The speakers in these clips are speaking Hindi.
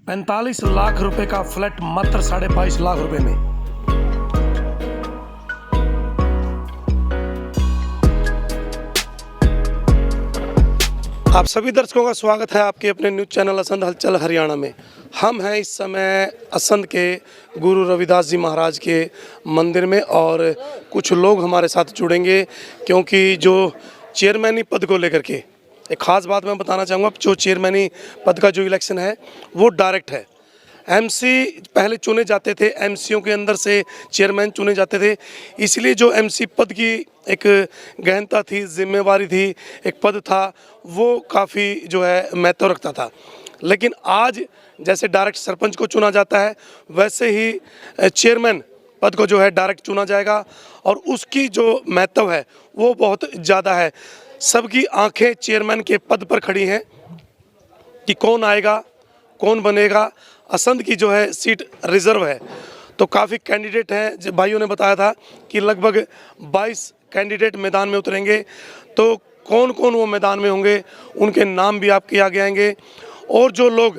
45 लाख रुपए का फ्लैट मात्र 22.5 लाख रुपए में। आप सभी दर्शकों का स्वागत है आपके अपने न्यूज़ चैनल असंध हलचल हरियाणा में। हम हैं इस समय असंध के गुरु रविदास जी महाराज के मंदिर में और कुछ लोग हमारे साथ जुड़ेंगे क्योंकि जो चेयरमैनी पद को लेकर के एक ख़ास बात मैं बताना चाहूँगा। जो चेयरमैनी पद का जो इलेक्शन है वो डायरेक्ट है। एमसी पहले चुने जाते थे, एमसीओ के अंदर से चेयरमैन चुने जाते थे, इसलिए जो एमसी पद की एक गहनता थी, जिम्मेवारी थी, एक पद था, वो काफ़ी जो है महत्व रखता था। लेकिन आज जैसे डायरेक्ट सरपंच को चुना जाता है वैसे ही चेयरमैन पद को जो है डायरेक्ट चुना जाएगा और उसकी जो महत्व है वो बहुत ज़्यादा है। सबकी आंखें चेयरमैन के पद पर खड़ी हैं कि कौन आएगा, कौन बनेगा। असंध की जो है सीट रिजर्व है, तो काफ़ी कैंडिडेट हैं। जो भाइयों ने बताया था कि लगभग 22 कैंडिडेट मैदान में उतरेंगे, तो कौन कौन वो मैदान में होंगे उनके नाम भी आपके आगे आएंगे। और जो लोग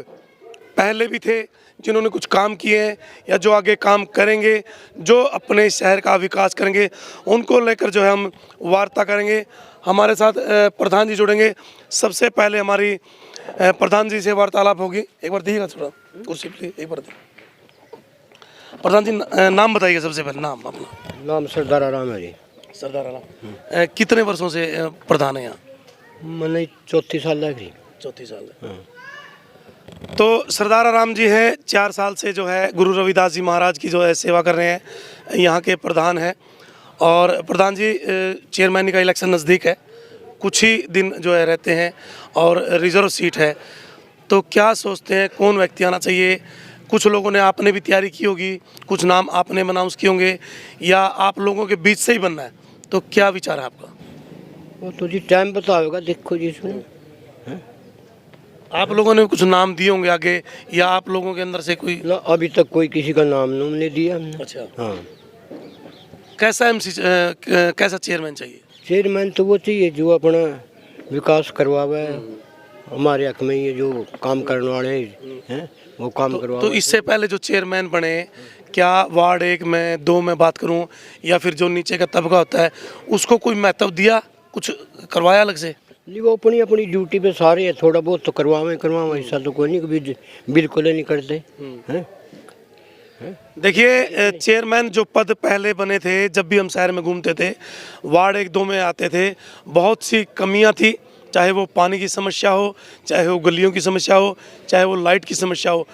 पहले भी थे जिन्होंने कुछ काम किए हैं या जो आगे काम करेंगे, जो अपने शहर का विकास करेंगे, उनको लेकर जो है हम वार्ता करेंगे। हमारे साथ प्रधान जी जुड़ेंगे। सबसे पहले हमारी प्रधान जी से वार्तालाप होगी। एक बार दिएगा थोड़ा कुर्सी प्लीज, एक बार प्रधान जी नाम बताइए। सबसे पहले नाम अपना। नाम सरदार आराम है जी। सरदार आराम। कितने वर्षों से प्रधान है यहाँ? मैंने 34 साल लग रही। 34 साल। तो सरदार आराम जी हैं, 4 साल से जो है गुरु रविदास जी महाराज की जो है सेवा कर रहे हैं, यहाँ के प्रधान हैं। और प्रधान जी चेयरमैन का इलेक्शन नज़दीक है, कुछ ही दिन जो है रहते हैं और रिजर्व सीट है, तो क्या सोचते हैं कौन व्यक्ति आना चाहिए? कुछ लोगों ने, आपने भी तैयारी की होगी, कुछ नाम आपने अनाउंस किए होंगे या आप लोगों के बीच से ही बनना है, तो क्या विचार है आपका? वो तो जी टाइम बताओगा, देखो जी इसमें। आप लोगों ने कुछ नाम दिए होंगे आगे या आप लोगों के अंदर से कोई? ना, अभी तक कोई किसी का नाम नहीं दिया हमने। अच्छा। हाँ। कैसा कैसा चेयरमैन चाहिए? चेयरमैन तो वो चाहिए जो अपना विकास करवावे, हमारे हक में ये जो काम करने वाले हैं वो काम करवावे। तो इससे पहले जो चेयरमैन बने, क्या वार्ड 1 में 2 में बात करूं या फिर जो नीचे का तबका होता है उसको कोई महत्व दिया, कुछ करवाया अलग से? नहीं, वो अपनी अपनी ड्यूटी पे सारे हैं, थोड़ा बहुत तो करवावे ऐसा तो कोई नहीं कभी बिल्कुल ही नहीं करते हैं। देखिए चेयरमैन जो पद पहले बने थे, जब भी हम शहर में घूमते थे, वार्ड 1-2 में आते थे, बहुत सी कमियां थी, चाहे वो पानी की समस्या हो, चाहे वो गलियों की समस्या हो, चाहे वो लाइट की समस्या हो।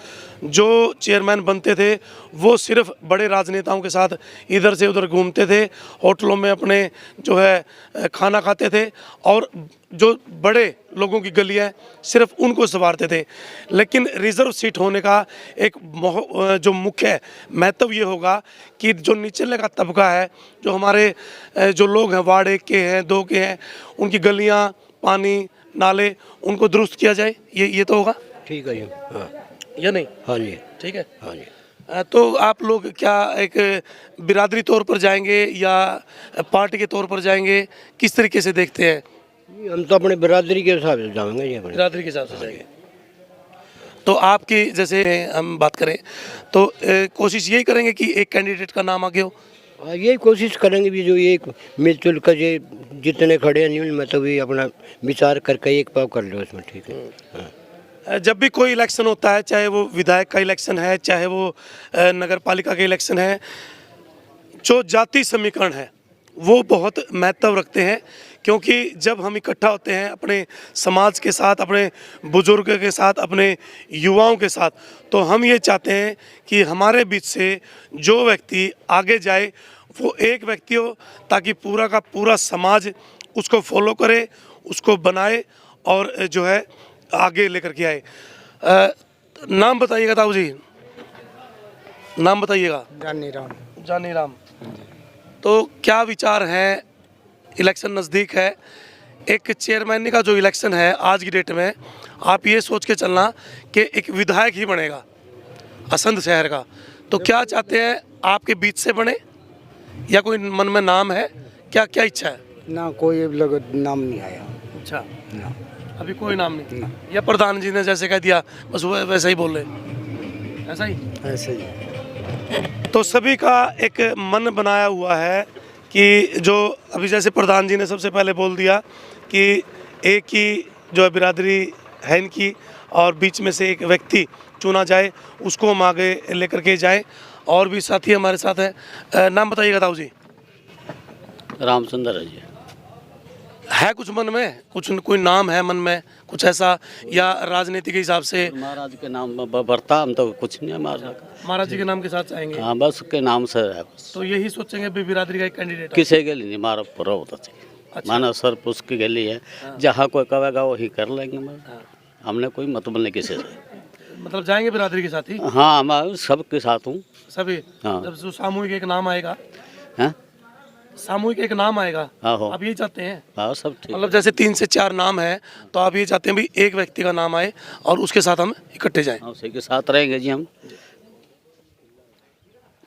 जो चेयरमैन बनते थे वो सिर्फ बड़े राजनेताओं के साथ इधर से उधर घूमते थे, होटलों में अपने जो है खाना खाते थे और जो बड़े लोगों की गलियां सिर्फ उनको संवारते थे। लेकिन रिजर्व सीट होने का एक जो मुख्य महत्व ये होगा कि जो निचले का तबका है, जो हमारे जो लोग हैं वार्ड 1 के हैं, 2 के हैं, उनकी गलियां, पानी, नाले, उनको दुरुस्त किया जाए। ये तो होगा। ठीक है जी। हाँ या नहीं? हाँ जी। ठीक है। हाँ जी। तो आप लोग क्या एक बिरादरी तौर पर जाएंगे या पार्टी के तौर पर जाएंगे, किस तरीके से देखते हैं? हम तो अपने बिरादरी के हिसाब से जाएंगे जी। अपने बिरादरी के हिसाब से जाएंगे। तो आपकी जैसे हम बात करें तो कोशिश यही करेंगे कि एक कैंडिडेट का नाम आगे हो? हाँ, यही कोशिश करेंगे भी जो एक मिलजुल कर ये जितने खड़े हैं न्यून में तो भी अपना विचार करके एक पाव कर लो उसमें। ठीक है। हाँ। जब भी कोई इलेक्शन होता है, चाहे वो विधायक का इलेक्शन है, चाहे वो नगर पालिका का इलेक्शन है, जो जाति समीकरण है वो बहुत महत्व रखते हैं। क्योंकि जब हम इकट्ठा होते हैं अपने समाज के साथ, अपने बुजुर्ग के साथ, अपने युवाओं के साथ, तो हम ये चाहते हैं कि हमारे बीच से जो व्यक्ति आगे जाए वो एक व्यक्ति हो, ताकि पूरा का पूरा समाज उसको फॉलो करे, उसको बनाए और जो है आगे लेकर के आए। नाम बताइएगा ताऊ जी, नाम बताइएगा। जानी राम। जानी राम। तो क्या विचार है? इलेक्शन नज़दीक है, एक चेयरमैन का जो इलेक्शन है आज की डेट में, आप ये सोच के चलना कि एक विधायक ही बनेगा असंध शहर का, तो क्या चाहते हैं आपके बीच से बने या कोई मन में नाम है? क्या क्या इच्छा है? ना कोई नाम नहीं आया। अच्छा, ना। अभी कोई नाम नहीं? या प्रधान जी ने जैसे कह दिया बस वो वैसे ही बोल रहे? ऐसा ही। ऐसे ही। तो सभी का एक मन बनाया हुआ है कि जो अभी जैसे प्रधान जी ने सबसे पहले बोल दिया कि एक ही जो है बिरादरी है इनकी, और बीच में से एक व्यक्ति चुना जाए, उसको हम आगे लेकर के जाएं। और भी साथी हमारे साथ हैं। नाम बताइएगा ताऊ जी। रामचंद्र है जी। है कुछ मन में, कुछ कोई नाम है मन में कुछ ऐसा, या राजनीति के हिसाब से? महाराज के नाम बरता हम तो कुछ नहीं है महाराज का। महाराज जी के नाम के साथ आएंगे। हाँ बस के नाम से है बस। तो यही सोचेंगे भी बिरादरी का एक कैंडिडेट किसी के लिए नहीं मारा पूरा होता चाहिए। अच्छा। माना सर उसके के लिए है, जहाँ कोई कहेगा वही कर लेंगे। हमने कोई मतलब नहीं किसी से। मतलब जाएंगे बिरादरी के साथ ही? हाँ मैं सबके साथ हूँ। सभी? हाँ। जब जो सामूहिक एक नाम आएगा, हैं? सामूहिक एक नाम आएगा, आहो। आप यही चाहते हैं? हाँ सब ठीक। मतलब जैसे 3 से 4 नाम है, तो आप ये चाहते हैं भी एक व्यक्ति का नाम आए और उसके साथ हम इकट्ठे जाएं। हाँ उसी के साथ रहेंगे जी हम।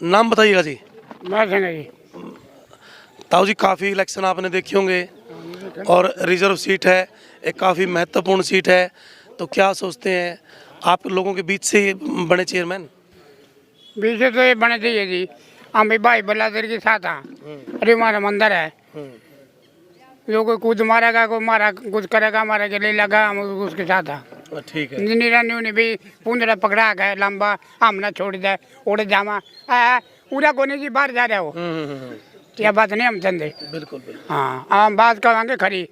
नाम बताइएगा जी। जी। ताऊ जी, काफ़ी इलेक्शन आपने देखे होंगे और रिजर्व सीट है, एक काफ़ी महत्वपूर्ण सीट है, तो क्या सोचते हैं आप लोगों के बीच से ये बने चेयरमैन? बीच से तो ये बने चाहिए जी। हम भी भाई बल्लादर के साथ हैं। अरे हमारा मंदिर है, जो कोई कूद मारेगा, कोई मारा कुछ करेगा, हमारे के लिए लगा, हम उसके साथ हैं। ठीक है। निरान्यू ने भी पूंजरा पकड़ा गया लंबा, हम ना छोड़ दे उड़ जामा पूरा कोने जी बाहर जा रहे हो। यह बात नहीं हम चंदे। बिल्कुल बिल्कुल। हाँ हम बात करेंगे खरी,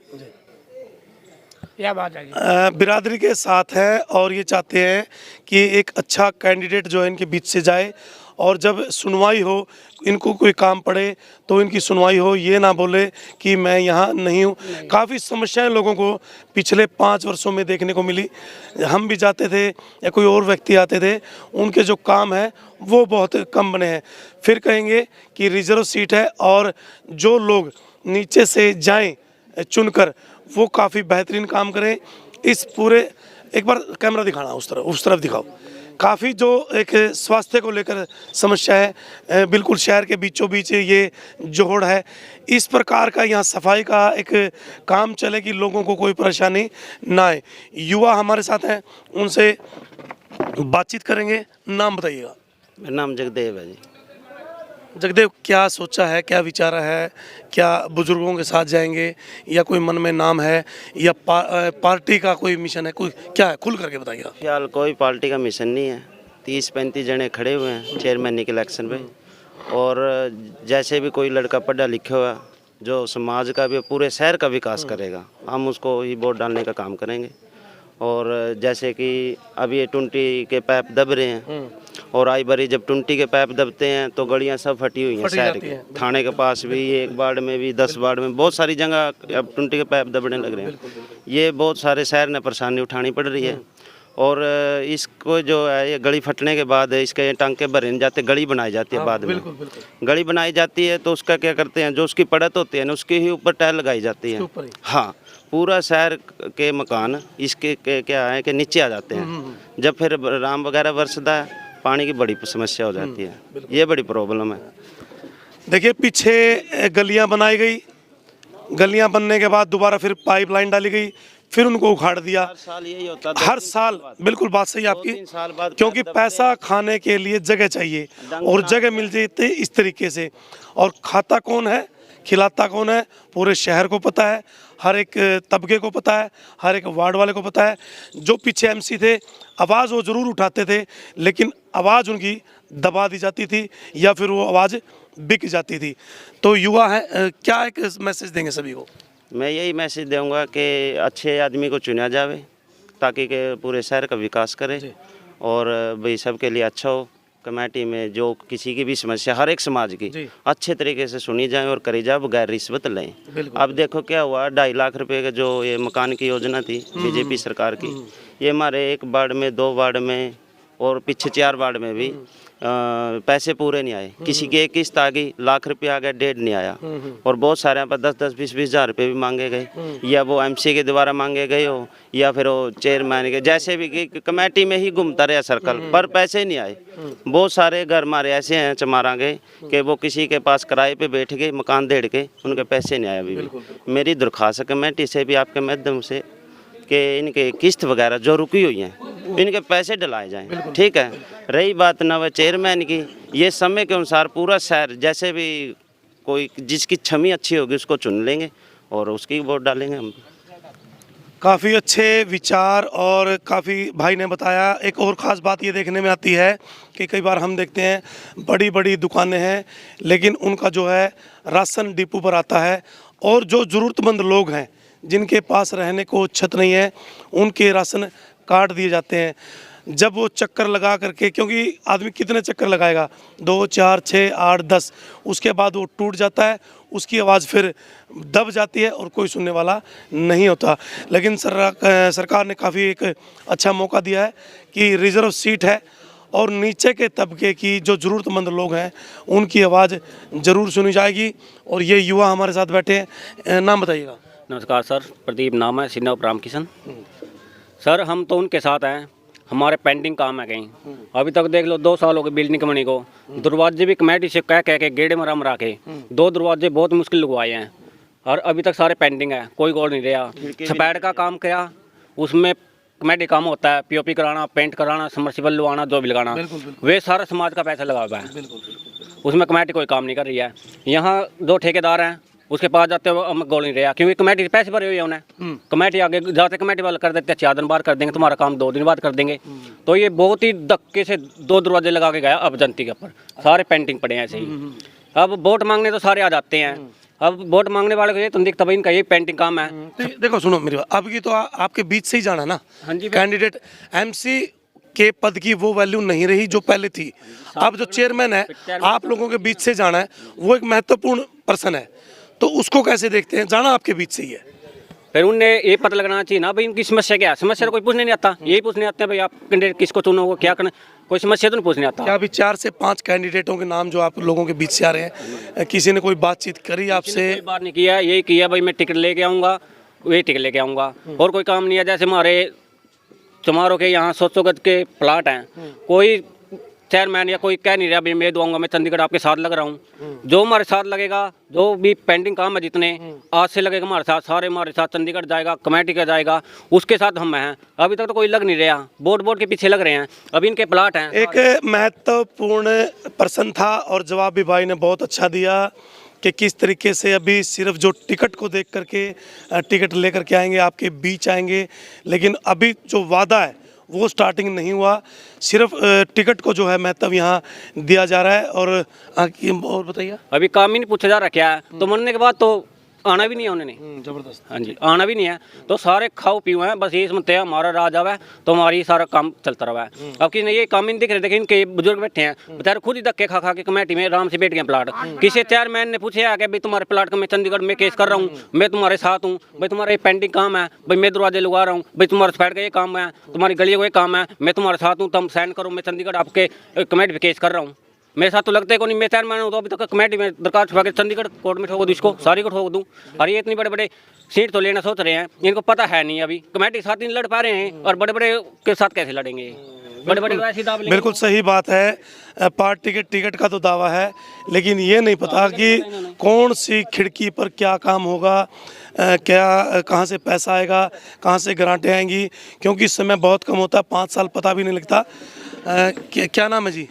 यह बात है जी। बिरादरी के साथ हैं और ये चाहते हैं कि एक अच्छा कैंडिडेट जो है इनके बीच से जाए, और जब सुनवाई हो, इनको कोई काम पड़े तो इनकी सुनवाई हो, ये ना बोले कि मैं यहाँ नहीं हूँ। काफ़ी समस्याएं लोगों को पिछले 5 वर्षों में देखने को मिली। हम भी जाते थे या कोई और व्यक्ति आते थे, उनके जो काम है वो बहुत कम बने हैं। फिर कहेंगे कि रिजर्व सीट है और जो लोग नीचे से जाएं चुनकर, वो काफ़ी बेहतरीन काम करें। इस पूरे, एक बार कैमरा दिखाना उस तरफ दिखाओ। काफ़ी जो एक स्वास्थ्य को लेकर समस्या है, बिल्कुल शहर के बीचों बीच ये जोड़ है। इस प्रकार का यहाँ सफाई का एक काम चले कि लोगों को कोई परेशानी ना आए। युवा हमारे साथ हैं, उनसे बातचीत करेंगे। नाम बताइएगा। मेरा नाम जगदेव है जी। जगदेव, क्या सोचा है, क्या विचारा है, क्या बुजुर्गों के साथ जाएंगे या कोई मन में नाम है, या पार्टी का कोई मिशन है, कोई क्या है, खुल करके बताइएगा। फिलहाल कोई पार्टी का मिशन नहीं है। 30-35 जने खड़े हुए हैं चेयरमैन के इलेक्शन पे, और जैसे भी कोई लड़का पढ़ा लिखा हुआ जो समाज का भी पूरे शहर का विकास करेगा, हम उसको ही वोट डालने का काम करेंगे। और जैसे कि अभी ये टुंटी के पाइप दब रहे हैं, और आई बारी जब टुंटी के पाइप दबते हैं तो गलियां सब फटी हुई हैं शहर की। थाने के पास भी, एक वार्ड में भी, 10 वार्ड में, बहुत सारी जगह अब टुंटी के पाइप दबने लग रहे हैं। ये बहुत सारे शहर ने परेशानी उठानी पड़ रही है। और इसको जो है, ये गली फटने के बाद इसके टांके भरे नहीं जाते, गली बनाई जाती है बाद में। गली बनाई जाती है तो उसका क्या करते हैं, जो उसकी पड़त होती है ना, उसके ही ऊपर टाइल लगाई जाती है। हाँ, पूरा शहर के मकान इसके क्या है कि नीचे आ जाते हैं। जब फिर राम वगैरह बरसता है, पानी की बड़ी समस्या हो जाती है। ये बड़ी प्रॉब्लम है। देखिए, पीछे गलियां बनाई गई, गलियां बनने के बाद दोबारा फिर पाइपलाइन डाली गई, फिर उनको उखाड़ दिया। हर साल यही होता है। हर साल, बिल्कुल बात सही आपकी, 2-3 साल बाद क्योंकि पैसा खाने के लिए जगह चाहिए, और जगह मिल जाती इस तरीके से। और खाता कौन है, खिलाता कौन है, पूरे शहर को पता है, हर एक तबके को पता है, हर एक वार्ड वाले को पता है। जो पीछे एमसी थे, आवाज़ वो ज़रूर उठाते थे, लेकिन आवाज़ उनकी दबा दी जाती थी या फिर वो आवाज़ बिक जाती थी। तो युवा है, क्या एक मैसेज देंगे सभी को? मैं यही मैसेज दूंगा कि अच्छे आदमी को चुना जावे, ताकि के पूरे शहर का विकास करे, और भाई सबके लिए अच्छा हो। कमेटी में जो किसी की भी समस्या, हर एक समाज की अच्छे तरीके से सुनी जाए और करी जाए, बगैर रिश्वत लें। अब देखो क्या हुआ, 2.5 लाख रुपए का जो ये मकान की योजना थी बीजेपी सरकार की, ये हमारे 1 वार्ड में, 2 वार्ड में और पीछे 4 वार्ड में भी पैसे पूरे नहीं आए। किसी की एक किस्त आ गई, लाख रुपये आ गया, 1.5 नहीं आया। और बहुत सारे यहाँ पर 10-10, 20-20 हज़ार रुपये भी मांगे गए, या वो एमसी के द्वारा मांगे गए हो, या फिर वो चेयरमैन के, जैसे भी कि कमेटी में ही घूमता रहा सर्कल, पर पैसे नहीं आए। बहुत सारे घर हमारे ऐसे हैं चमारा के कि वो किसी के पास किराए पे बैठ गए, मकान देड़ के, उनके पैसे नहीं आए अभी भी। मेरी दरख्वास्त कमेटी से भी आपके माध्यम से कि इनके किस्त वगैरह जो रुकी हुई हैं इनके पैसे डलाए जाएं। ठीक है, रही बात नव चेयरमैन की, ये समय के अनुसार पूरा शहर जैसे भी कोई जिसकी छवि अच्छी होगी उसको चुन लेंगे और उसकी वोट डालेंगे हम। काफ़ी अच्छे विचार और काफ़ी भाई ने बताया। एक और ख़ास बात ये देखने में आती है कि कई बार हम देखते हैं बड़ी बड़ी दुकानें हैं लेकिन उनका जो है राशन डिपो पर आता है और जो ज़रूरतमंद लोग हैं जिनके पास रहने को छत नहीं है उनके राशन काट दिए जाते हैं। जब वो चक्कर लगा करके, क्योंकि आदमी कितने चक्कर लगाएगा, 2 4 6 8 10, उसके बाद वो टूट जाता है, उसकी आवाज़ फिर दब जाती है और कोई सुनने वाला नहीं होता। लेकिन सरकार ने काफ़ी एक अच्छा मौका दिया है कि रिज़र्व सीट है और नीचे के तबके की जो ज़रूरतमंद लोग हैं उनकी आवाज़ ज़रूर सुनी जाएगी। और ये युवा हमारे साथ बैठे हैं, नाम बताइएगा। नमस्कार सर, प्रदीप नाम है, सिन्नव राम किशन। सर हम तो उनके साथ हैं, हमारे पेंडिंग काम है कहीं। अभी तक देख लो 2 साल हो गए बिल्डिंग के बनी को, दरवाजे भी कमेटी से कह के गेड़े मरा मरा के 2 दरवाजे बहुत मुश्किल लगवाए हैं और अभी तक सारे पेंडिंग है, कोई गोल नहीं रहा। सफेद का काम किया, उसमें कमेटी काम होता है, पीओपी कराना, पेंट कराना, समर्सिबल लगवाना, जो भी लगाना, वे सारा समाज का पैसा लगा हुआ है, उसमें कमेटी कोई काम नहीं कर रही है। यहाँ 2 ठेकेदार हैं, उसके पास जाते हुए हम गोल नहीं रहा क्योंकि कमेटी पैसे भरे हुए हैं उन्हें। कमेटी आगे जाते कमेटी वाले कर देते हैं 4 दिन बाद कर देंगे, तुम्हारा काम 2 दिन बाद कर देंगे। तो ये बहुत ही धक्के से 2 दरवाजे लगा के गया। अब जनती के ऊपर सारे पेंटिंग पड़े हैं ऐसे ही। अब वोट मांगने तो सारे आ जाते हैं, अब वोट मांगने वाले को ये तुम दिखता भाई इनका यही पेंटिंग काम है। देखो सुनो मेरी बात, अब की तो आपके बीच से ही जाना ना। हाँ जी, कैंडिडेट एमसी के पद की वो वैल्यू नहीं रही जो पहले थी। अब जो चेयरमैन है आप लोगों के बीच से जाना है, वो एक महत्वपूर्ण पर्सन है, तो उसको कैसे देखते हैं? जाना आपके बीच से ही है। फिर उन्हें ये पता लगना चाहिए ना भाई इनकी समस्या क्या है। समस्या तो कोई पूछने नहीं आता, यही पूछने आते हैं भाई आप कैंडिडेट किसको चुनोगे, क्या करना, कोई समस्या तो नहीं पूछने आता। क्या अभी 4 से 5 कैंडिडेटों के नाम जो आप लोगों के बीच से आ रहे हैं, किसी ने कोई बातचीत करी आपसे? कोई बात नहीं किया, यही किया भाई मैं टिकट लेके आऊँगा, वही टिकट लेके आऊँगा, और कोई काम नहीं है। जैसे हमारे चमारों के यहाँ 100 गज के प्लाट हैं, कोई चेयरमैन या कोई कह नहीं रहा भाई मैं दूंगा, मैं चंडीगढ़ आपके साथ लग रहा हूँ। जो हमारे साथ लगेगा, जो भी पेंडिंग काम है जितने आज से लगेगा हमारे साथ, सारे हमारे साथ चंडीगढ़ जाएगा, कमेटी का जाएगा, उसके साथ हम हैं। अभी तक तो कोई लग नहीं रहा, बोर्ड के पीछे लग रहे हैं, अभी इनके प्लाट हैं। एक महत्वपूर्ण पर्सन था और जवाब भी भाई ने बहुत अच्छा दिया कि किस तरीके से अभी सिर्फ जो टिकट को देख करके टिकट लेकर के आएंगे, आपके बीच आएंगे, लेकिन अभी जो वादा है वो स्टार्टिंग नहीं हुआ। सिर्फ टिकट को जो है महत्व यहाँ दिया जा रहा है। और बताइए, अभी काम ही नहीं पूछा जा रहा क्या है, तो मरने के बाद तो आना भी नहीं है उन्होंने। जबरदस्त। हाँ जी, आना भी नहीं है, तो सारे खाओ पियो हैं, बस ये समझते हैं हमारा राज आवा है तो हमारी सारा काम चलता रहा है। अब किसी ने ये काम ही नहीं दिख रहे, देखिए इनके बुजुर्ग बैठे हैं बेचारे खुद ही धक्के खा खा के कमेटी में आराम से बैठ गए प्लाट। किसी चेयरमैन ने पूछे कि भाई तुम्हारे प्लाट का मैं चंडीगढ़ में केस कर रहा हूँ, मैं तुम्हारे साथ हूँ, भाई तुम्हारा ये पेंटिंग काम है, भाई मैं दरवाजे लगा रहा हूँ, भाई तुम्हारे सफेद का ये काम है, तुम्हारी गली का ये काम है, मैं तुम्हारे साथ हूँ, तुम साइन करो, मैं चंडीगढ़ आपके कमेटी में केस कर रहा हूँ। मेरे साथ तो लगते को नहीं, मैं चेयरमैन हूँ तो अभी तक कमेटी में दरखास्त छुपा के चंडीगढ़ कोर्ट में ठोक दूँ, इसको सारी को ठोक दूँ। और ये इतनी बड़े बड़े सीट तो लेना सोच रहे हैं, इनको पता है नहीं अभी कमेटी के साथ नहीं लड़ पा रहे हैं, और बड़े बड़े के साथ कैसे लड़ेंगे? बड़े बड़े ऐसी दाव लेंगे। बिल्कुल सही बात है। पार्टी के टिकट का तो दावा है, लेकिन ये नहीं पता कि कौन सी खिड़की पर क्या काम होगा, क्या कहाँ से पैसा आएगा, कहाँ से ग्रांटें आएंगी, क्योंकि इस समय बहुत कम होता है, 5 साल पता भी नहीं लगता। क्या नाम है जी?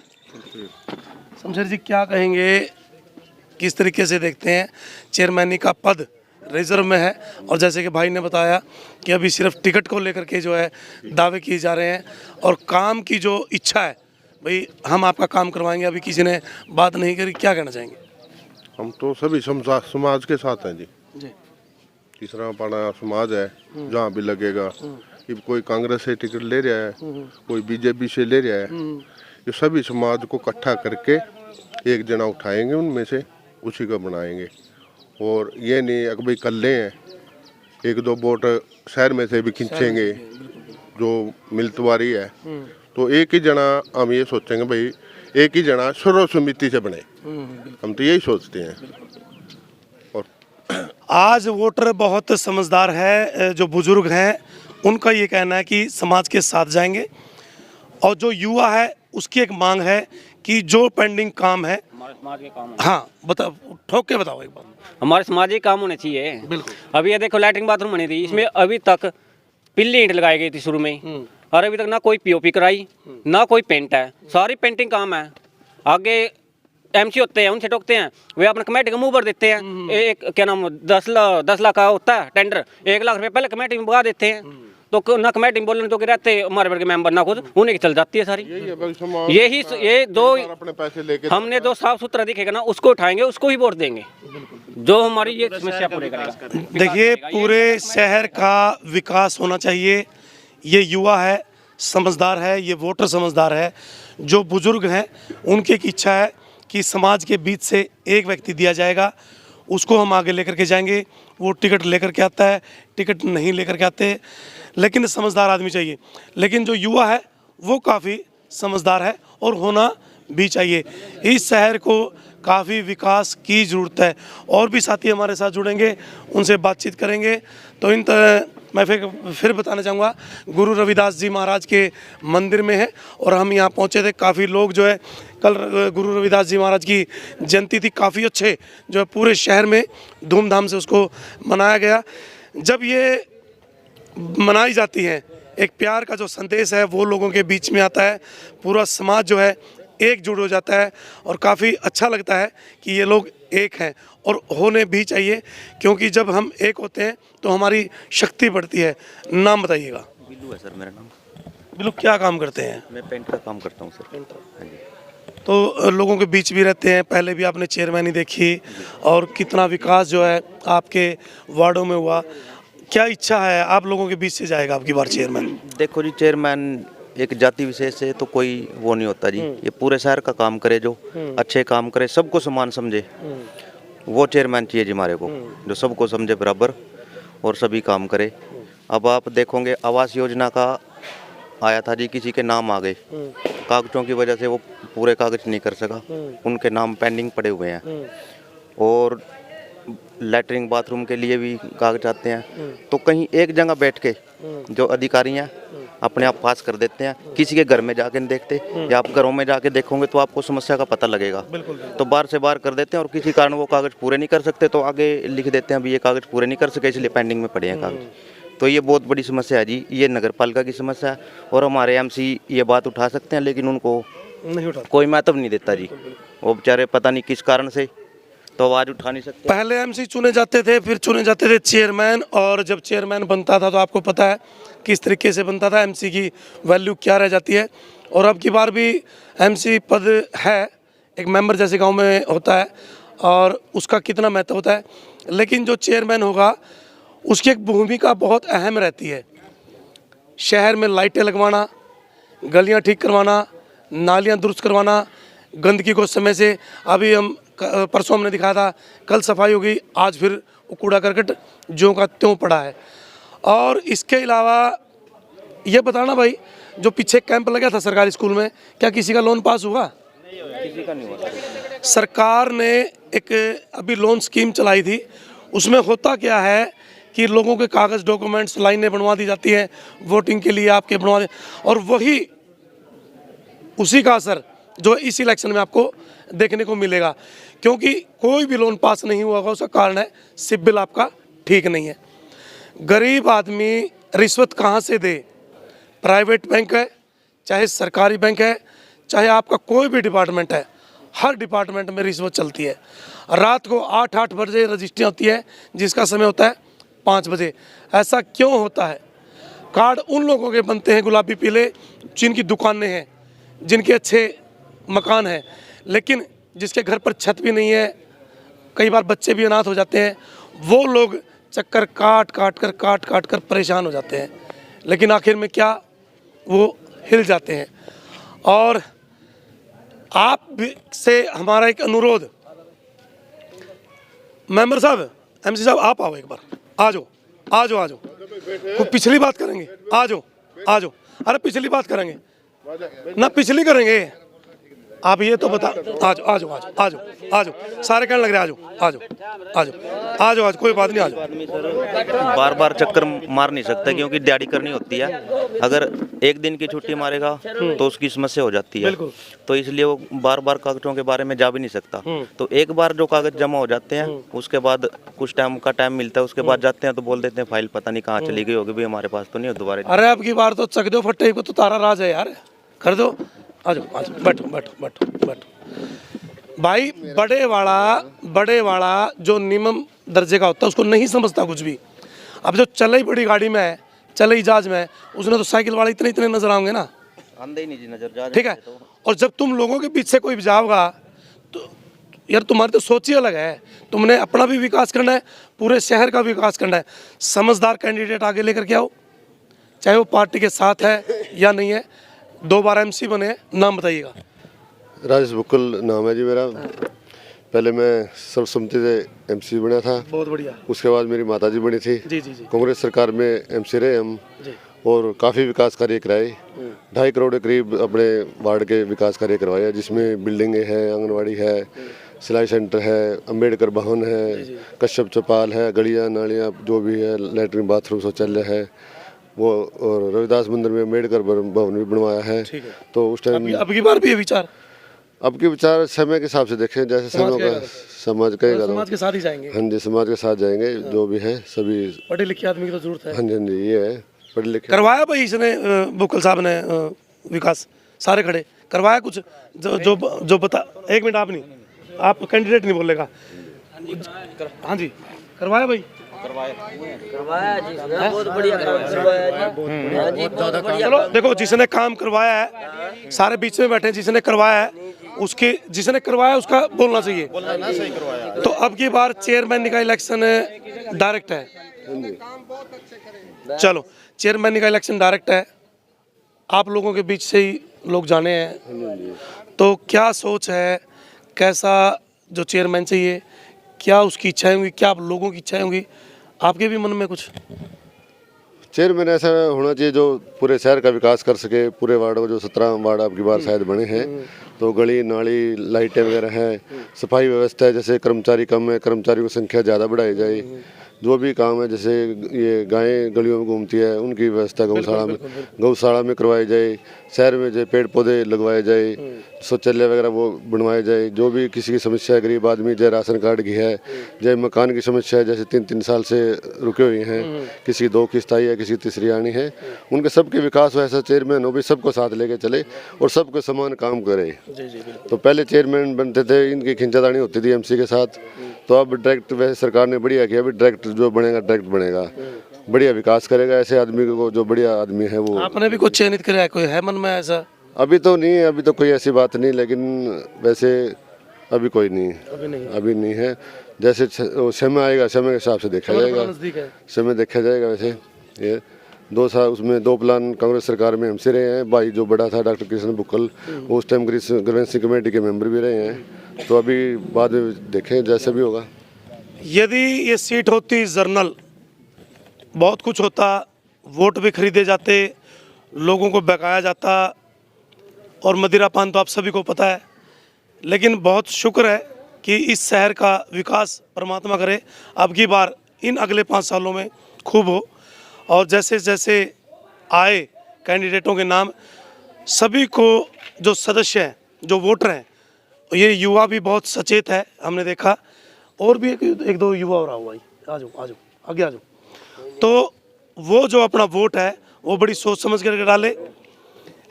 शमशेर जी, क्या कहेंगे, किस तरीके से देखते हैं चेयरमैनी का पद रिजर्व में है, और जैसे कि भाई ने बताया कि अभी सिर्फ टिकट को लेकर के जो है दावे किए जा रहे हैं, और काम की जो इच्छा है भाई हम आपका काम करवाएंगे, अभी किसी ने बात नहीं करी, क्या कहना चाहेंगे? हम तो सभी समाज के साथ हैं जी। तीसरा पाना समाज है, जहाँ भी लगेगा, कि कोई कांग्रेस से टिकट ले रहा है, कोई बीजेपी से ले रहा है, ये सभी समाज को इकट्ठा करके एक जना उठाएंगे, उनमें से उसी को बनाएंगे। और ये नहीं कि भाई कल ले हैं, 1-2 वोट शहर में से भी खींचेंगे जो मिलतवारी है, तो एक ही जना हम ये सोचेंगे भाई एक ही जना सर्व समिति से बने, हम तो यही सोचते हैं। और आज वोटर बहुत समझदार है, जो बुजुर्ग हैं उनका ये कहना है कि समाज के साथ जाएंगे, और जो युवा है उसकी एक मांग है कि जो पेंडिंग काम है हमारे समाज के काम, हाँ बताओ, ठोक के बताओ एक बार। हमारे समाज के काम होने चाहिए। बिल्कुल। अभी ये देखो लैट्रिन बाथरूम बनी थी, इसमें अभी तक पिल्ली ईंट लगाई गई थी शुरू में, और अभी तक ना कोई पीओपी कराई ना कोई पेंट है, सारी पेंटिंग काम है। आगे एमसी होते हैं उनसे टोकते हैं, वे अपने कमेटी का मुंह भर देते हैं। एक क्या नाम 10 लाख का होता है टेंडर, 1 लाख रुपए पहले कमेटी में भगा देते हैं। तो ना कमेटी में बोलने तो के रहते हमारे वर्ग के मेंबर ना खुद उन्हें की चल जाती है सारी। ये दो अपने पैसे लेके हमने जो साफ सुथरा दिखेगा ना उसको उठाएंगे, उसको ही वोट देंगे जो हमारी ये समस्या पूरी करेगा। देखिए, पूरे शहर का विकास होना चाहिए। ये युवा है, समझदार है, ये वोटर समझदार है। जो बुजुर्ग हैं उनकी एक इच्छा है कि समाज के बीच से एक व्यक्ति दिया जाएगा, उसको हम आगे लेकर के जाएंगे। वो टिकट लेकर के आता है, टिकट नहीं लेकर के आते, लेकिन समझदार आदमी चाहिए। लेकिन जो युवा है वो काफ़ी समझदार है और होना भी चाहिए। इस शहर को काफ़ी विकास की ज़रूरत है। और भी साथी हमारे साथ जुड़ेंगे, उनसे बातचीत करेंगे। तो मैं फिर बताना चाहूँगा, गुरु रविदास जी महाराज के मंदिर में है और हम यहाँ पहुँचे थे। काफ़ी लोग जो है, कल गुरु रविदास जी महाराज की जयंती थी, काफ़ी अच्छे जो है पूरे शहर में धूमधाम से उसको मनाया गया। जब ये मनाई जाती है, एक प्यार का जो संदेश है वो लोगों के बीच में आता है, पूरा समाज जो है एकजुट हो जाता है और काफ़ी अच्छा लगता है कि ये लोग एक हैं और होने भी चाहिए, क्योंकि जब हम एक होते हैं तो हमारी शक्ति बढ़ती है। नाम बताइएगा। बिल्लू है सर मेरा नाम। बिल्लू, क्या काम करते हैं? मैं पेंट का काम करता हूँ सर। हाँ जी। तो लोगों के बीच भी रहते हैं, पहले भी आपने चेयरमैनी देखी और कितना विकास जो है आपके वार्डों में हुआ। क्या इच्छा है, आप लोगों के बीच से जाएगा आपकी बार चेयरमैन? देखो जी, चेयरमैन एक जाति विशेष से तो कोई वो नहीं होता जी। ये पूरे शहर का काम करे, जो अच्छे काम करे, सबको समान समझे, वो चेयरमैन चाहिए जी हमारे को, जो सबको समझे बराबर और सभी काम करे। अब आप देखोगे आवास योजना का आया था जी, किसी के नाम आ गए, कागजों की वजह से वो पूरे कागज नहीं कर सका, उनके नाम पेंडिंग पड़े हुए हैं। और लैटरिन बाथरूम के लिए भी कागज आते हैं। तो कहीं एक जगह बैठ के जो अधिकारी हैं अपने आप पास कर देते हैं, किसी के घर में जाके नहीं देखते। या आप घरों में जाके देखोगे तो आपको समस्या का पता लगेगा। तो बार से बार कर देते हैं और किसी कारण वो कागज पूरे नहीं कर सकते तो आगे लिख देते हैं अभी ये कागज पूरे नहीं कर सके, इसलिए पेंडिंग में पड़े हैं कागज। तो ये बहुत बड़ी समस्या है जी, ये नगर पालिका की समस्या है। और हमारे एमसी ये बात उठा सकते हैं, लेकिन उनको नहीं उठा, कोई महत्व नहीं देता जी। वो बेचारे पता नहीं किस कारण से तो आवाज उठा नहीं सकते। पहले एमसी चुने जाते थे, फिर चुने जाते थे चेयरमैन, और जब चेयरमैन बनता था तो आपको पता है किस तरीके से बनता था, एमसी की वैल्यू क्या रह जाती है। और अब की बार भी एमसी पद है, एक मेंबर जैसे गांव में होता है और उसका कितना महत्व होता है, लेकिन जो चेयरमैन होगा उसकी एक भूमिका बहुत अहम रहती है। शहर में लाइटें लगवाना, गलियां ठीक करवाना, नालियां दुरुस्त करवाना, गंदगी को समय से, अभी हम परसों हमने दिखाया था, कल सफाई होगी, आज फिर वो कूड़ा करकट ज्यों का त्यों पड़ा है। और इसके अलावा ये बताना भाई, जो पीछे कैंप लगा था सरकारी स्कूल में, क्या किसी का लोन पास हुआ? किसी का नहीं हुआ। सरकार ने एक अभी लोन स्कीम चलाई थी, उसमें होता क्या है कि लोगों के कागज़ डॉक्यूमेंट्स लाइनें बनवा दी जाती हैं वोटिंग के लिए, आपके बनवा दे, और वही उसी का असर जो इस इलेक्शन में आपको देखने को मिलेगा। क्योंकि कोई भी लोन पास नहीं हुआ होगा, उसका कारण है सिबिल आपका ठीक नहीं है। गरीब आदमी रिश्वत कहाँ से दे? प्राइवेट बैंक है, चाहे सरकारी बैंक है, चाहे आपका कोई भी डिपार्टमेंट है, हर डिपार्टमेंट में रिश्वत चलती है। रात को 8-8 बजे रजिस्ट्री होती है, जिसका समय होता है 5 बजे। ऐसा क्यों होता है? कार्ड उन लोगों के बनते हैं गुलाबी पीले जिनकी दुकानें हैं, जिनके अच्छे मकान हैं, लेकिन जिसके घर पर छत भी नहीं है, कई बार बच्चे भी अनाथ हो जाते हैं, वो लोग चक्कर काट काट कर परेशान हो जाते हैं, लेकिन आखिर में क्या, वो हिल जाते हैं। और आप भी से हमारा एक अनुरोध, मेंबर साहब, एमसी साहब, आप आओ एक बार, आ जाओ। वो पिछली बात करेंगे, आ जाओ। अरे पिछली बात करेंगे ना, पिछली करेंगे, आप ये तो बता, आ जाओ आ जाओ आ जाओ आ जाओ आ जाओ, सारे कहने लग रहे आ जाओ आ जाओ आ जाओ आ जाओ, आज कोई बात नहीं, आ जाओ। बार बार चक्कर मार नहीं सकता क्योंकि दिहाड़ी करनी होती है। अगर एक दिन की छुट्टी मारेगा तो उसकी समस्या हो जाती है, तो इसलिए वो बार बार कागजों के बारे में जा भी नहीं सकता। तो एक बार जो कागज जमा हो जाते हैं उसके बाद कुछ टाइम का टाइम मिलता है, उसके बाद जाते हैं तो बोल देते हैं फाइल पता नहीं कहाँ चली गई होगी, भी हमारे पास तो नहीं हो दोबारा। अरे अब की बार तो चक दो फट्टे को, तो तारा राज है यार, कर दो। आ जाओ आ जाओ, बैठो बैठो बैठो बैठो। भाई बड़े वाला जो निम्न दर्जे का होता है उसको नहीं समझता कुछ भी। अब जो चले बड़ी गाड़ी में है, चले जहाज में है, उसने तो साइकिल वाले इतने इतने नजर आएंगे ना, आंदे ही नहीं जी नजर, ठीक है। और जब तुम लोगों के पीछे कोई जाओगा तो यार तुम्हारी तो सोच ही अलग है। तुमने अपना भी विकास करना है, पूरे शहर का विकास करना है। समझदार कैंडिडेट आगे लेकर के आओ, चाहे वो पार्टी के साथ है या नहीं है। 2 बार एमसी बने हैं, नाम बताइएगा। राजेश बुक्कल नाम है जी मेरा। पहले मैं सर्वसम्मति से एमसी बना था, बहुत बढ़िया। उसके बाद मेरी माताजी बनी थी, जी जी जी। कांग्रेस सरकार में एमसी रहे हम और काफ़ी विकास कार्य कराए। 2.5 करोड़ के करीब अपने वार्ड के विकास कार्य करवाए, जिसमें बिल्डिंगें हैं, आंगनवाड़ी है, सिलाई सेंटर है, अंबेडकर भवन है, कश्यप चौपाल है, गलियाँ नालियाँ जो भी है, लैट्रिन बाथरूम शौचालय है वो, और रविदास मंदिर में अम्बेडकर भवन भी बनवाया है। तो उस टाइम अब की बार भी ये विचार, अब के विचार समय के हिसाब से देखें, जैसे समय का समाज कहेगा, समाज के साथ ही जाएंगे। हाँ जी, समाज के साथ जाएंगे। जो भी है सभी पढ़े लिखे आदमी की तो जरूरत है। हाँ जी हाँ जी, ये है पढ़े लिखे। करवाया भाई इसने बुक्कल साहब ने विकास, सारे खड़े करवाया कुछ जो बता। 1 मिनट, आप नहीं, आप कैंडिडेट नहीं बोलेगा। हाँ जी, करवाया भाई, करवाया जी, बहुत बढ़िया करवाया जी। चलो देखो, जिसने काम करवाया है, सारे बीच में बैठे हैं, जिसने करवाया है उसके, जिसने करवाया उसका बोलना चाहिए। तो अब की बार चेयरमैन का इलेक्शन डायरेक्ट है। चलो, चेयरमैन का इलेक्शन डायरेक्ट है, आप लोगों के बीच से ही लोग जाने हैं, तो क्या सोच है, कैसा जो चेयरमैन चाहिए, क्या उसकी इच्छाएं होंगी, क्या आप लोगों की इच्छाएं होंगी, आपके भी मन में कुछ? चेयरमैन ऐसा होना चाहिए जो पूरे शहर का विकास कर सके। पूरे वार्ड को, जो 17 वार्ड आपकी बार शायद बने हैं, तो गली नाली लाइटें वगैरह हैं, सफाई व्यवस्था है, जैसे कर्मचारी कम है, कर्मचारियों की संख्या ज़्यादा बढ़ाई जाए। जो भी काम है, जैसे ये गायें गलियों में घूमती है, उनकी व्यवस्था गौशाला में करवाई जाए। शहर में जो पेड़ पौधे लगवाए जाए, शौचालय वगैरह वो बनवाए जाए। जो भी किसी की समस्या है, गरीब आदमी, चाहे राशन कार्ड की है, चाहे मकान की समस्या है, जैसे 3-3 साल से रुके हुए हैं, किसी 2 किस्त आई है, किसी तीसरी आनी है, उनके सबके विकास हो। ऐसा चेयरमैन हो भी सबको साथ लेके चले और सबको समान काम करे। तो पहले चेयरमैन बनते थे, इनकी खिंचातानी होती थी एमसी के साथ, तो अब डायरेक्ट वैसे सरकार ने बढ़िया किया, अभी डायरेक्ट जो बनेगा डायरेक्ट बनेगा, बढ़िया विकास करेगा। ऐसे आदमी को, जो बढ़िया आदमी है वो। आपने भी कुछ चयनित कराया, कोई है मन में ऐसा? अभी तो नहीं है, अभी तो कोई ऐसी बात नहीं, लेकिन वैसे अभी कोई नहीं, अभी नहीं है। जैसे समय आएगा, समय के हिसाब से देखा जाएगा, समय देखा जाएगा। वैसे ये 2 साल उसमें 2 प्लान कांग्रेस सरकार में हमसे रहे हैं। भाई जो बड़ा था डॉक्टर कृष्ण बुक्कल, उस टाइम ग्रीवेंसी कमेटी के मेंबर भी रहे हैं। तो अभी बाद में देखें जैसे भी होगा। यदि ये सीट होती जर्नल, बहुत कुछ होता, वोट भी खरीदे जाते, लोगों को बकाया जाता, और मदिरा पान तो आप सभी को पता है। लेकिन बहुत शुक्र है कि इस शहर का विकास परमात्मा करे अब की बार, इन अगले 5 सालों में खूब हो। और जैसे जैसे आए कैंडिडेटों के नाम, सभी को जो सदस्य हैं, जो वोटर हैं, ये युवा भी बहुत सचेत है, हमने देखा। और भी एक 2 युवा और आओ भाई, आ जाओ आगे आ जाओ। तो वो जो अपना वोट है वो बड़ी सोच समझ कर डाले,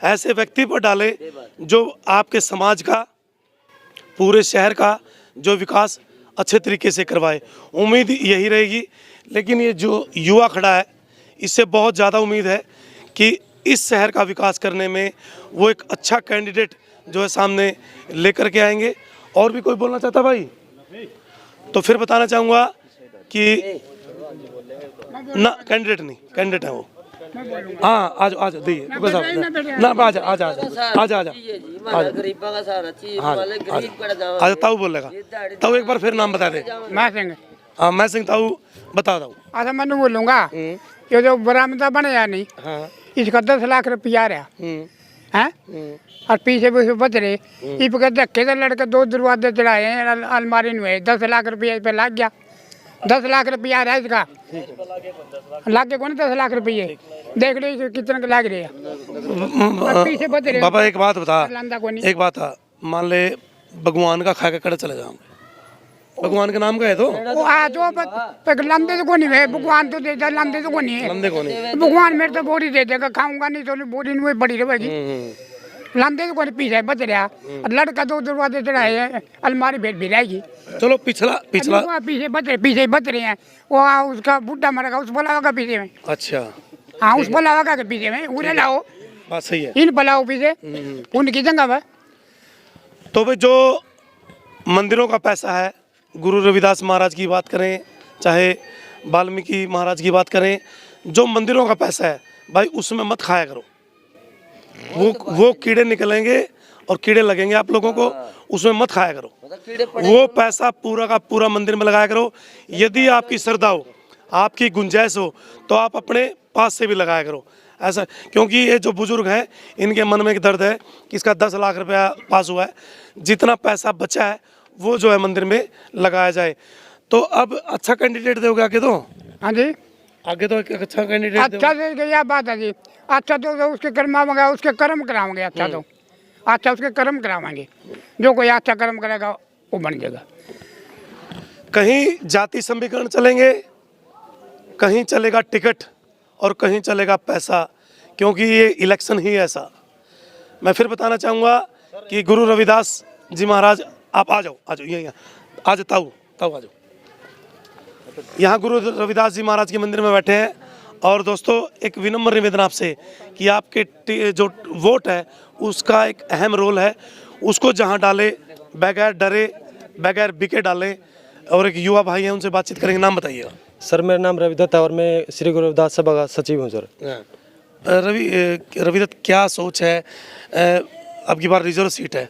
ऐसे व्यक्ति पर डाले जो आपके समाज का, पूरे शहर का जो विकास अच्छे तरीके से करवाए। उम्मीद यही रहेगी। लेकिन ये जो युवा खड़ा है, इससे बहुत ज़्यादा उम्मीद है कि इस शहर का विकास करने में वो एक अच्छा कैंडिडेट जो है सामने लेकर के आएंगे। और भी कोई बोलना चाहता भाई? तो फिर बताना चाहूँगा कि ना, कैंडिडेट नहीं, कैंडिडेट है वो। हाँ, आ जाओ दीजिए ना, आ ताऊ बोलेगा। ताऊ एक बार फिर नाम बता दे। मैं सिंह। हाँ, मैं सिंह ताऊ बता दो। अच्छा, मैं बोलूँगा, ये जो बरामदा बने या नहीं, इसका 10 लाख रुपया रहा, हैं और पीछे भी बच रहे ये पकड़ धक्के से लड़के 2 दरवाजे चढ़ाए हैं अलमारी में 10 लाख रुपया इस पे लग गया 10 लाख रुपया रहा इसका लाग के कौन 10 लाख रुपये देख लो कितने के लाग रहे हैं पीछे बच रहे बाबा एक बात बता, लांदा को नहीं एक बात था, मान ले भगवान का खा के कड़े चले जाओ, भगवान के नाम का है तो वो आ तो लंदे तो कोनी है भगवान तो देता लंदे तो कोनी है लंदे को नहीं। भगवान मेरे तो बोरी दे देगा खाऊंगा नहीं तो बोरी में बड़ी रहेगी लंदे तो कोनी पीछे बच रहा लड़का 2 दरवाजे चढ़ाए हैं अलमारी भेज भी रहेगी चलो पिछला पिछला पीछे बच रहे हैं वो उसका बुढ़ा मरेगा उस बलावा का पीछे में अच्छा हाँ उस बलावा का पीछे में उन्हें लाओ बात सही है। इन बलाओ पीछे उनकी जगह पर तो भाई जो मंदिरों का पैसा है, गुरु रविदास महाराज की बात करें चाहे वाल्मीकि महाराज की बात करें, जो मंदिरों का पैसा है भाई उसमें मत खाया करो, वो कीड़े निकलेंगे और कीड़े लगेंगे आप लोगों को, उसमें मत खाया करो। वो पैसा पूरा का पूरा मंदिर में लगाया करो। यदि आपकी श्रद्धा हो, आपकी गुंजाइश हो तो आप अपने पास से भी लगाया करो ऐसा, क्योंकि ये जो बुजुर्ग हैं इनके मन में एक दर्द है कि इसका 10 लाख रुपया पास हुआ है, जितना पैसा बचा है वो जो है मंदिर में लगाया जाए। तो अब अच्छा कैंडिडेट दोगे आगे तो? हाँ जी आगे तो एक अच्छा कैंडिडेट अच्छा से यह बात है जी अच्छा तो उसके कर्माएंगे उसके कर्म कराओगे अच्छा तो अच्छा उसके कर्म करावाएंगे जो कोई अच्छा कर्म करेगा वो बन जाएगा। कहीं जाति समीकरण चलेंगे, कहीं चलेगा टिकट और कहीं चलेगा पैसा, क्योंकि ये इलेक्शन ही ऐसा। मैं फिर बताना चाहूँगा कि गुरु रविदास जी महाराज आप आ जाओ यहीं आ जाओ ताऊ आ जाओ। यहाँ गुरु रविदास जी महाराज के मंदिर में बैठे हैं और दोस्तों एक विनम्र निवेदन आपसे कि आपके जो वोट है उसका एक अहम रोल है, उसको जहाँ डाले बगैर डरे बगैर बिके डालें। और एक युवा भाई हैं उनसे बातचीत करेंगे, नाम बताइएगा। सर मेरा नाम रविदत्त है और मैं श्री गुरु रविदास सभा का सचिव हूँ सर। रविदत्त क्या सोच है, अब की बार रिजर्व सीट है,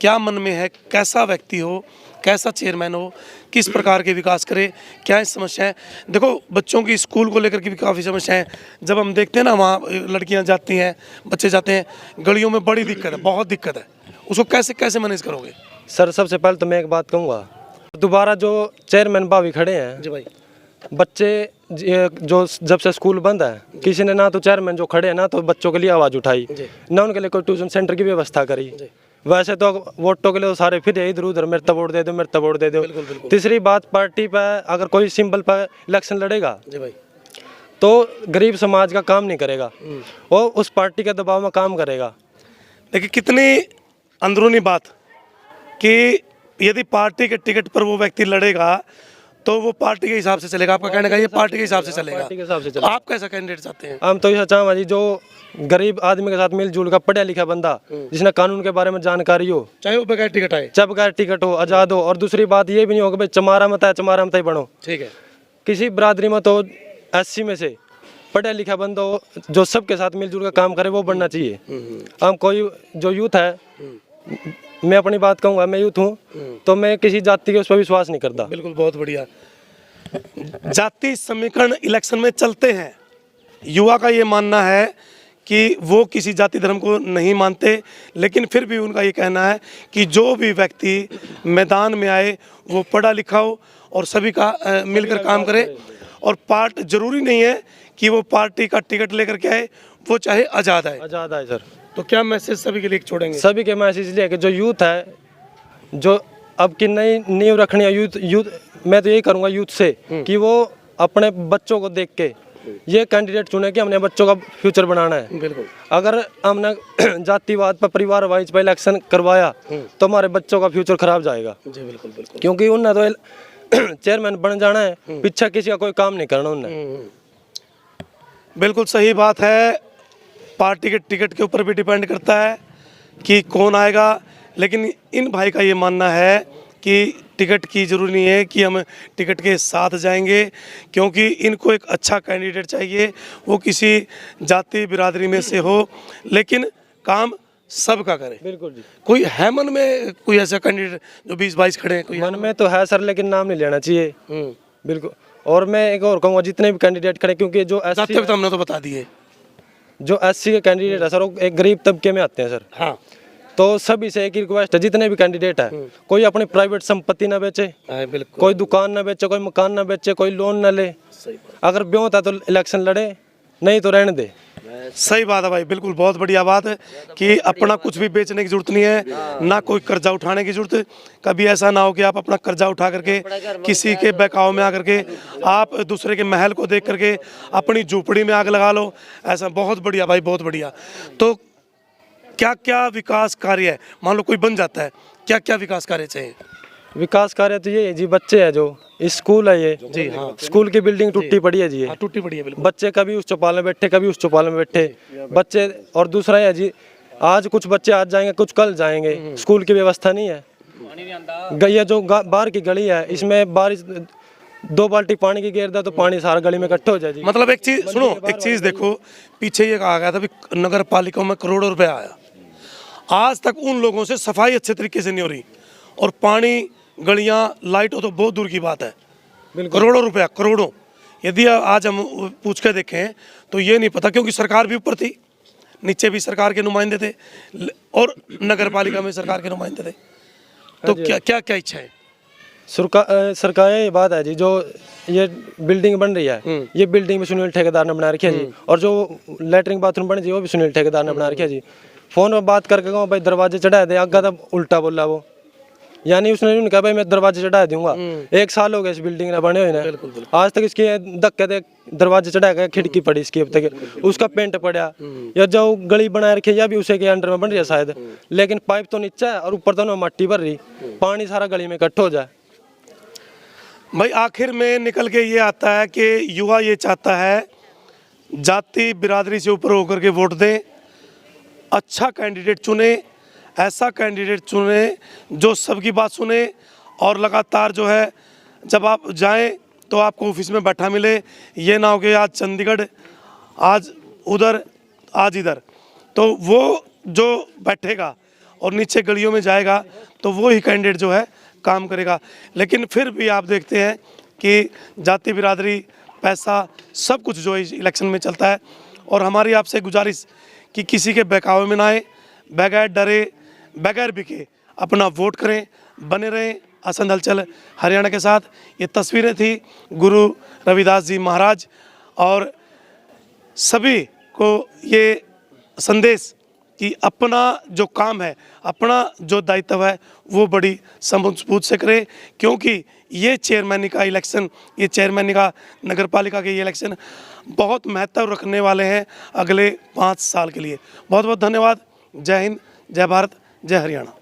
क्या मन में है, कैसा व्यक्ति हो, कैसा चेयरमैन हो, किस प्रकार के विकास करे, क्या समस्या है? देखो बच्चों की स्कूल को लेकर के भी काफ़ी समस्या है। जब हम देखते हैं ना वहाँ लड़कियाँ जाती हैं, बच्चे जाते हैं, गलियों में बड़ी दिक्कत है, बहुत दिक्कत है, उसको कैसे कैसे मैनेज करोगे? सर सबसे पहले तो मैं एक बात कहूँगा, दोबारा जो चेयरमैन भाभी खड़े हैं जी भाई, बच्चे जो जब से स्कूल बंद है किसी ने ना तो चेयरमैन जो खड़े हैं ना तो बच्चों के लिए आवाज़ उठाई, ना उनके लिए कोई ट्यूशन सेंटर की व्यवस्था करी। वैसे तो वोटों के लिए तो सारे फिर इधर उधर मेरे तब वोट दे दो मेरे तब वोट दे दो। तीसरी बात पार्टी पर अगर कोई सिंबल पर इलेक्शन लड़ेगा जी भाई तो गरीब समाज का काम नहीं करेगा, वो उस पार्टी के दबाव में काम करेगा। देखिए कितनी अंदरूनी बात कि यदि पार्टी के टिकट पर वो व्यक्ति लड़ेगा तो वो पार्टी के हिसाब से चलेगा। आपका कहने का ये पार्टी के हिसाब से चलेगा। पार्टी के हिसाब से तो आप कैसा कैंडिडेट चाहते हैं? हम तो यह चाहूँगा जी जो गरीब आदमी के साथ मिलजुल का पढ़ा लिखा बंदा जिसने कानून के बारे में जानकारी हो, चाहे वो बगैर टिकट आए, चाहे बगैर टिकट हो, आज़ाद हो। और दूसरी बात ये भी नहीं होगा भाई चमारा मत है चमारा मत ही बनो। ठीक है, किसी बरादरी में तो SC में से पढ़ा लिखा बंदा हो जो सबके साथ मिलजुल कर काम करे वो बनना चाहिए। हम कोई जो यूथ है, मैं अपनी बात कहूँगा, मैं यूथ हूँ तो मैं किसी जाति के उस पर विश्वास नहीं करता। बिल्कुल, बहुत बढ़िया। जाति समीकरण इलेक्शन में चलते हैं। युवा का ये मानना है कि वो किसी जाति धर्म को नहीं मानते, लेकिन फिर भी उनका ये कहना है कि जो भी व्यक्ति मैदान में आए वो पढ़ा लिखा हो और सभी का मिलकर काम करे। और पार्ट जरूरी नहीं है कि वो पार्टी का टिकट लेकर के आए, वो चाहे आज़ाद आए। आज़ाद आए सर। तो क्या मैसेज सभी के लिए छोड़ेंगे? सभी के मैसेज लिए कि जो यूथ है, जो अब की नई नींव रखनी है यूथ मैं तो यही करूँगा यूथ से कि वो अपने बच्चों को देख के ये कैंडिडेट चुने कि हमने बच्चों का फ्यूचर बनाना है। बिल्कुल। अगर हमने जातिवाद पर परिवार वाइज पर इलेक्शन करवाया तो हमारे बच्चों का फ्यूचर खराब जाएगा। जी बिल्कुल बिल्कुल, क्योंकि उनने तो चेयरमैन बन जाना है, पीछे किसी का कोई काम नहीं करना उनने। बिल्कुल सही बात है। पार्टी के टिकट के ऊपर भी डिपेंड करता है कि कौन आएगा, लेकिन इन भाई का ये मानना है कि टिकट की जरूरी नहीं है कि हम टिकट के साथ जाएंगे, क्योंकि इनको एक अच्छा कैंडिडेट चाहिए, वो किसी जाति बिरादरी में से हो लेकिन काम सबका करे। बिल्कुल जी। कोई है मन में कोई ऐसा कैंडिडेट जो 20-22 खड़े हैं? कोई मन में तो है सर, लेकिन नाम नहीं लेना चाहिए। बिल्कुल। और मैं एक और कहूँगा जितने भी कैंडिडेट खड़े, क्योंकि जो जाते हुए तो हमने तो बता दिए, जो एससी के कैंडिडेट है सर वो एक गरीब तबके में आते हैं सर। हाँ तो सभी से एक रिक्वेस्ट है, जितने भी कैंडिडेट है कोई अपनी प्राइवेट संपत्ति ना बेचे, बिल्कुल कोई दुकान ना बेचे, कोई मकान ना बेचे, कोई लोन ना ले। अगर ब्यों होता तो इलेक्शन लड़े, नहीं तो रहने दे। सही बात है भाई, बिल्कुल बहुत बढ़िया बात है कि अपना कुछ भी बेचने की जरूरत नहीं है, ना कोई कर्जा उठाने की जरूरत। कभी ऐसा ना हो कि आप अपना कर्जा उठा करके किसी के बहकाव में आकर के आप दूसरे के महल को देख करके अपनी झोपड़ी में आग लगा लो। ऐसा बहुत बढ़िया भाई, बहुत बढ़िया। तो क्या क्या विकास कार्य है, मान लो कोई बन जाता है, क्या क्या विकास कार्य चाहिए? विकास कार्य तो ये है जी, बच्चे है जो स्कूल है ये जी हाँ, स्कूल की बिल्डिंग टूटी पड़ी है जी ये। टूटी पड़ी है बिल्कुल। बच्चे कभी उस चौपाल में बैठे, कभी उस चौपाल में बैठे बच्चे। और दूसरा है जी, आज कुछ बच्चे आज जाएंगे, कुछ कल जाएंगे, स्कूल की व्यवस्था नहीं है। ये जो बाहर की गली है, इसमें बारिश 2 बाल्टी पानी की गिर दे तो पानी सारा गली में इकट्ठा हो जाए जी। मतलब एक चीज सुनो, एक चीज देखो, पीछे ये कहा गया था नगर पालिका में करोड़ों रुपए आया, आज तक उन लोगों से सफाई अच्छे तरीके से नहीं हो रही, और पानी, गलियां, लाइट हो तो बहुत दूर की बात है। करोड़ों रुपया, करोड़ों। यदि आज हम पूछ के देखें तो ये नहीं पता, क्योंकि सरकार भी ऊपर थी, नीचे भी सरकार के नुमाइंदे थे और नगर पालिका में सरकार के नुमाइंदे थे। तो क्या क्या क्या इच्छा है? सरकार ये बात है जी, जो ये बिल्डिंग बन रही है, ये बिल्डिंग भी सुनील ठेकेदार ने बना रखी है जी, और जो लेटरिन बाथरूम बने जी वो भी सुनील ठेकेदार ने बना रखी है जी। फोन में बात करके कहूँ भाई दरवाजे चढ़ा दे, आगा तब उल्टा बोला वो, यानी उसने नहीं कहा भाई मैं दरवाजे चढ़ा दूंगा। 1 साल हो गया इस बिल्डिंग ने बने हुए ना, आज तक इसके धक्के दे दरवाजे चढ़ा गए, खिड़की पड़ी इसकी अब तक, उसका पेंट पड़ा, या जो गली बना रखी है या भी उसे के अंडर में बन रही है शायद, लेकिन पाइप तो नीचे है और ऊपर तो मट्टी भर रही, पानी सारा गली में इकट्ठा हो जाए। भाई आखिर में निकल के ये आता है कि युवा ये चाहता है जाति बिरादरी से ऊपर होकर के वोट दें, अच्छा कैंडिडेट चुने, ऐसा कैंडिडेट चुने जो सबकी बात सुने, और लगातार जो है जब आप जाएं तो आपको ऑफिस में बैठा मिले। ये ना हो कि आज चंडीगढ़, आज उधर, आज इधर। तो वो जो बैठेगा और नीचे गलियों में जाएगा तो वो ही कैंडिडेट जो है काम करेगा। लेकिन फिर भी आप देखते हैं कि जाति बिरादरी, पैसा, सब कुछ जो है इलेक्शन में चलता है। और हमारी आपसे गुजारिश कि किसी के बहकावे में ना आए, बगैर डरे, बगैर बिके अपना वोट करें, बने रहें असंध हलचल हरियाणा के साथ। ये तस्वीरें थी गुरु रविदास जी महाराज, और सभी को ये संदेश कि अपना जो काम है, अपना जो दायित्व है वो बड़ी समझबूझ से करें, क्योंकि ये चेयरमैनी का इलेक्शन, ये चेयरमैनी का नगर पालिका के ये इलेक्शन बहुत महत्व रखने वाले हैं अगले 5 साल के लिए। बहुत बहुत धन्यवाद। जय हिंद, जय भारत, जय हरियाणा।